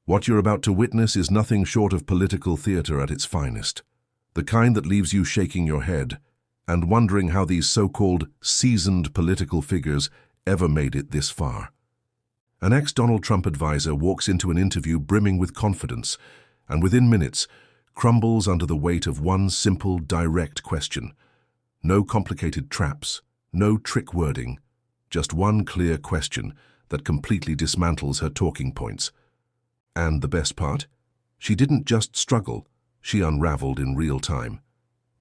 What you're about to witness is nothing short of political theater at its finest, the kind that leaves you shaking your head and wondering how these so-called seasoned political figures ever made it this far. An ex-Donald Trump advisor walks into an interview brimming with confidence and within minutes crumbles under the weight of one simple, direct question. No complicated traps, no trick wording, just one clear question that completely dismantles her talking points. And the best part? She didn't just struggle, she unraveled in real time.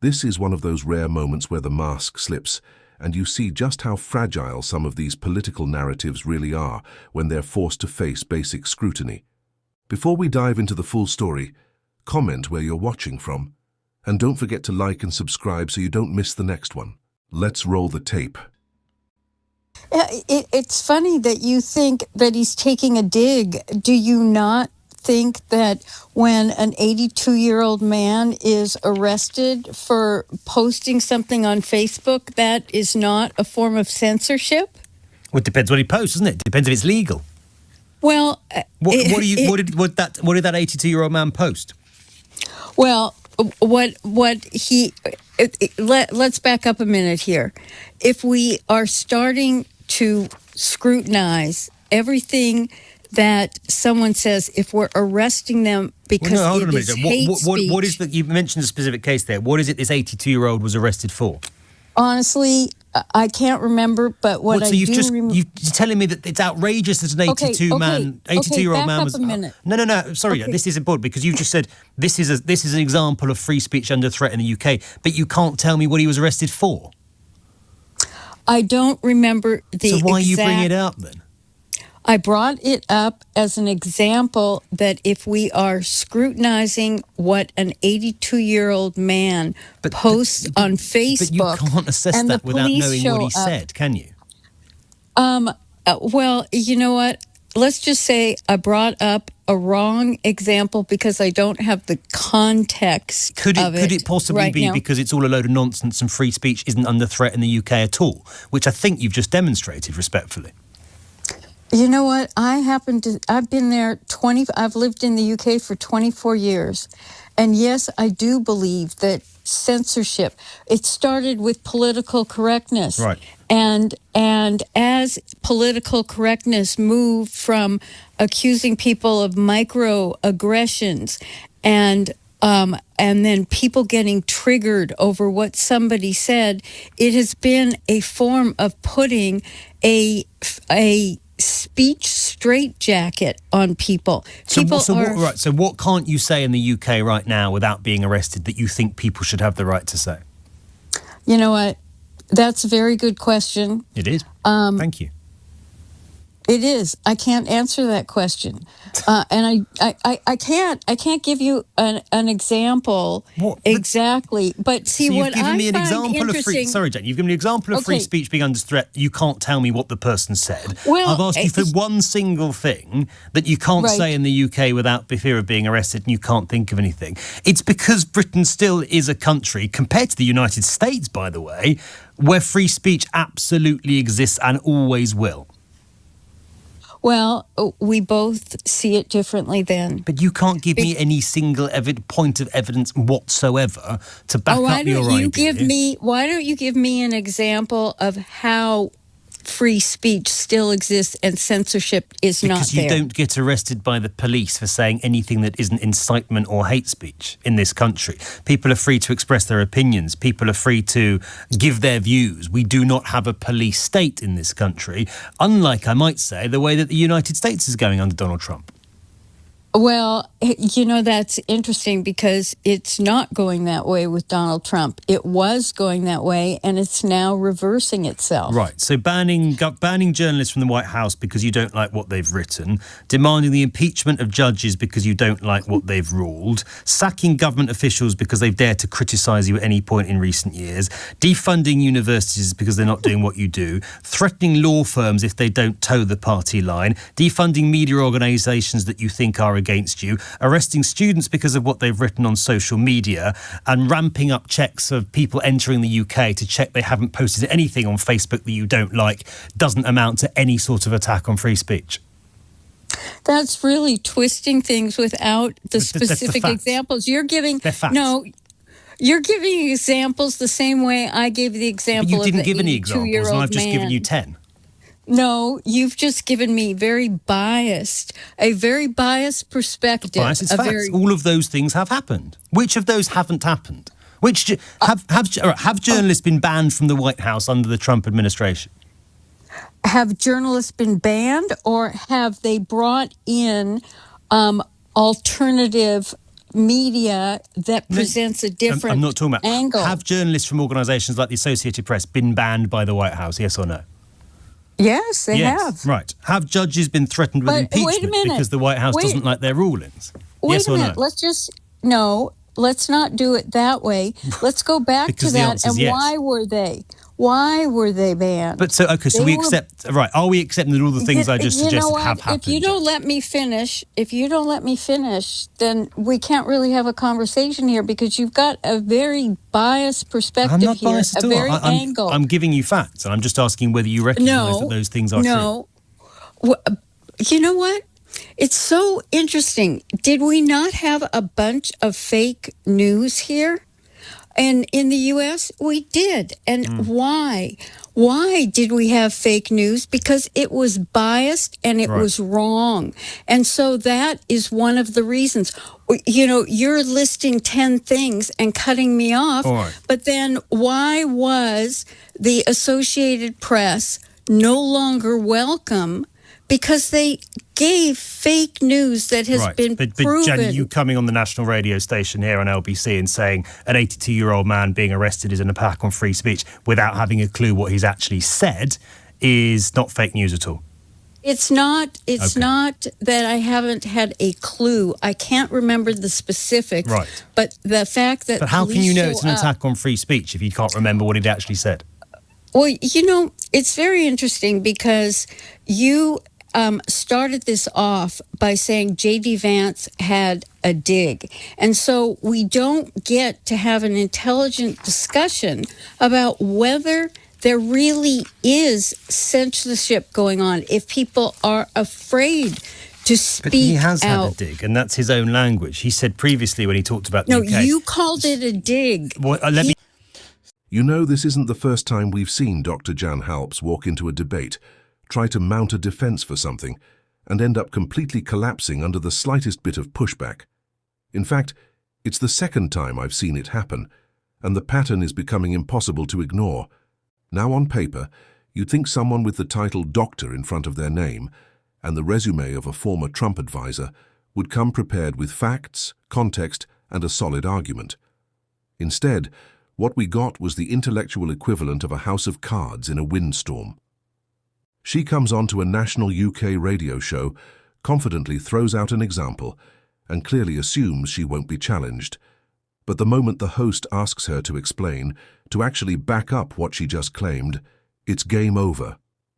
This is one of those rare moments where the mask slips and you see just how fragile some of these political narratives really are when they're forced to face basic scrutiny. Before we dive into the full story, comment where you're watching from, and don't forget to like and subscribe so you don't miss the next one. Let's roll the tape. It's funny that you think that he's taking a dig. Do you not think that when an 82-year-old man is arrested for posting something on Facebook, that is not a form of censorship? Well, it depends what he posts, doesn't it? Depends if it's legal. Well, what did that 82-year-old man post? Well, let's back up a minute here. If we are starting to scrutinize everything that someone says, if we're arresting them because it is hate speech. What is that? You mentioned a specific case there. What is it this 82-year-old was arrested for? Honestly, I can't remember, but what I do remember... You're telling me that it's outrageous that an 82-year-old man was... Back up a minute. No, sorry, this is important because you just said this is an example of free speech under threat in the UK, but you can't tell me what he was arrested for. I don't remember the So why are you bringing it up then? I brought it up as an example that if we are scrutinizing what an 82-year-old man posts on Facebook... But you can't assess that without knowing what he said, can you? Well, you know what? Let's just say I brought up a wrong example because I don't have the context Could it possibly right be now. Because it's all a load of nonsense and free speech isn't under threat in the UK at all, which I think you've just demonstrated respectfully? You know what? I've been there I've lived in the UK for 24 years. And yes, I do believe that censorship, it started with political correctness. Right. And as political correctness moved from accusing people of microaggressions and then people getting triggered over what somebody said, it has been a form of putting a speech straitjacket on people. So what can't you say in the UK right now without being arrested that you think people should have the right to say? You know what? That's a very good question. It is. Thank you. It is. I can't answer that question, and I can't give you an example exactly. But see, what I find interesting. Sorry, Jane. You've given me an example of free speech being under threat. You can't tell me what the person said. Well, I've asked you for one single thing that you can't say in the UK without fear of being arrested, and you can't think of anything. It's because Britain still is a country, compared to the United States, by the way, where free speech absolutely exists and always will. Well, we both see it differently then. But you can't give me any single point of evidence whatsoever to back up your idea. Why don't you give me an example of how free speech still exists and censorship is not there? Because you don't get arrested by the police for saying anything that isn't incitement or hate speech in this country. People are free to express their opinions. People are free to give their views. We do not have a police state in this country, unlike, I might say, the way that the United States is going under Donald Trump. Well, you know, that's interesting because it's not going that way with Donald Trump. It was going that way, and it's now reversing itself. Right. So banning journalists from the White House because you don't like what they've written, demanding the impeachment of judges because you don't like what they've ruled, sacking government officials because they've dared to criticise you at any point in recent years, defunding universities because they're not doing what you do, threatening law firms if they don't toe the party line, defunding media organisations that you think are against you, arresting students because of what they've written on social media, and ramping up checks of people entering the UK to check they haven't posted anything on Facebook that you don't like, doesn't amount to any sort of attack on free speech. That's really twisting things without the That's the specific facts. examples. You're giving They're facts. no. You're giving examples the same way I gave the example But you of didn't the give any examples, and 82-year-old I've just given man. you 10. No, you've just given me a very biased perspective. Bias is facts. All of those things have happened. Which of those haven't happened? Have journalists been banned from the White House under the Trump administration? Have journalists been banned, or have they brought in alternative media that presents a different I'm not talking about angle? Have journalists from organisations like the Associated Press been banned by the White House? Yes or no? Yes, they Yes, have. right. Have judges been threatened with But wait a impeachment minute. because the White House doesn't like their rulings? Yes Wait a or minute. no? Let's not do it that way. Let's go back to Because the that. answer's And yes. why were they? Why were they banned? But so They we were- accept, right, are we accepting that all the things I just You know suggested what? have happened? If you don't let me finish, then we can't really have a conversation here, because you've got a very biased perspective I'm not here, biased at a all. very angle. I'm giving you facts, and I'm just asking whether you recognise that those things are true. No. You know what? It's so interesting. Did we not have a bunch of fake news here? And in the U.S., we did. And why? Why did we have fake news? Because it was biased and it was wrong. And so that is one of the reasons. You know, you're listing 10 things and cutting me off. All right. But then why was the Associated Press no longer welcome? Because they gave fake news that has been but proven. Jen, you coming on the national radio station here on LBC and saying an 82-year-old man being arrested is an attack on free speech without having a clue what he's actually said is not fake news at all. It's not that I haven't had a clue. I can't remember the specifics. Right. But the fact that But how can you know it's an police show up- attack on free speech if you can't remember what he'd actually said? Well, you know, it's very interesting because you started this off by saying J.D. Vance had a dig. And so we don't get to have an intelligent discussion about whether there really is censorship going on, if people are afraid to speak But he has out. had a dig, and that's his own language. He said previously when he talked about the No, UK... you called it a dig. Well, let me... You know, this isn't the first time we've seen Dr. Jan Halps walk into a debate, try to mount a defense for something, and end up completely collapsing under the slightest bit of pushback. In fact, it's the second time I've seen it happen, and the pattern is becoming impossible to ignore. Now on paper, you'd think someone with the title doctor in front of their name and the resume of a former Trump advisor would come prepared with facts, context, and a solid argument. Instead, what we got was the intellectual equivalent of a house of cards in a windstorm. She comes onto a national UK radio show, confidently throws out an example, and clearly assumes she won't be challenged. But the moment the host asks her to explain, to actually back up what she just claimed, it's game over.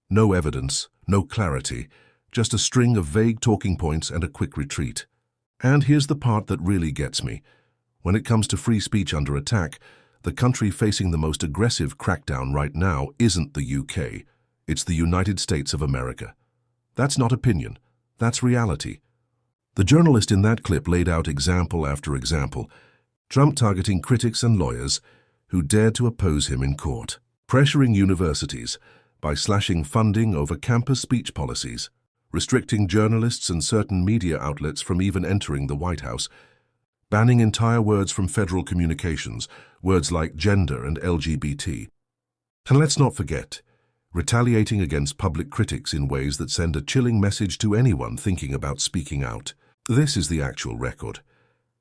No evidence, no clarity, just a string of vague talking points and a quick retreat. And here's the part that really gets me. When it comes to free speech under attack, the country facing the most aggressive crackdown right now isn't the UK. It's the United States of America. That's not opinion. That's reality. The journalist in that clip laid out example after example, Trump targeting critics and lawyers who dared to oppose him in court, pressuring universities by slashing funding over campus speech policies, restricting journalists and certain media outlets from even entering the White House, banning entire words from federal communications, words like gender and LGBT. And let's not forget, retaliating against public critics in ways that send a chilling message to anyone thinking about speaking out. This is the actual record.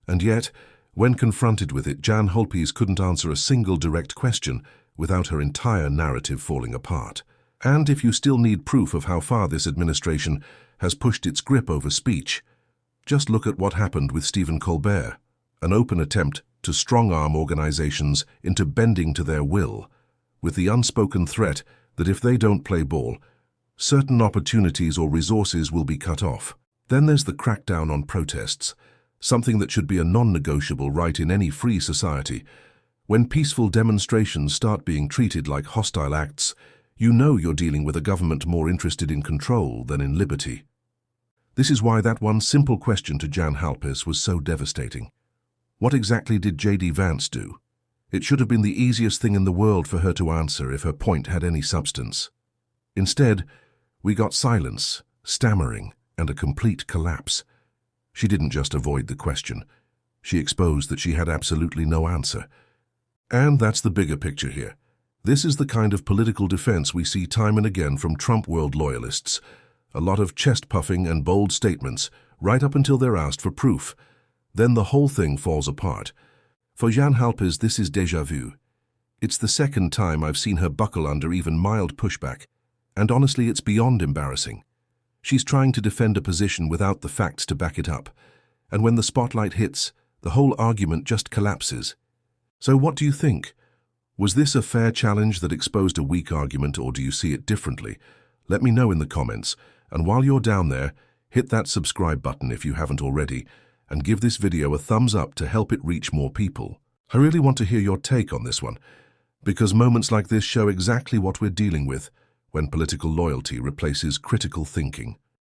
And yet, when confronted with it, Jan Halps couldn't answer a single direct question without her entire narrative falling apart. And if you still need proof of how far this administration has pushed its grip over speech, just look at what happened with Stephen Colbert, an open attempt to strong-arm organizations into bending to their will, with the unspoken threat that if they don't play ball, certain opportunities or resources will be cut off. Then there's the crackdown on protests, something that should be a non-negotiable right in any free society. When peaceful demonstrations start being treated like hostile acts, you know you're dealing with a government more interested in control than in liberty. This is why that one simple question to Jan Halpis was so devastating. What exactly did J.D. Vance do? It should have been the easiest thing in the world for her to answer if her point had any substance. Instead, we got silence, stammering, and a complete collapse. She didn't just avoid the question. She exposed that she had absolutely no answer. And that's the bigger picture here. This is the kind of political defense we see time and again from Trump world loyalists. A lot of chest-puffing and bold statements, right up until they're asked for proof. Then the whole thing falls apart. For Jan Halpis, this is déjà vu. It's the second time I've seen her buckle under even mild pushback, and honestly, it's beyond embarrassing. She's trying to defend a position without the facts to back it up, and when the spotlight hits, the whole argument just collapses. So what do you think? Was this a fair challenge that exposed a weak argument, or do you see it differently? Let me know in the comments, and while you're down there, hit that subscribe button if you haven't already, and give this video a thumbs up to help it reach more people. I really want to hear your take on this one, because moments like this show exactly what we're dealing with when political loyalty replaces critical thinking.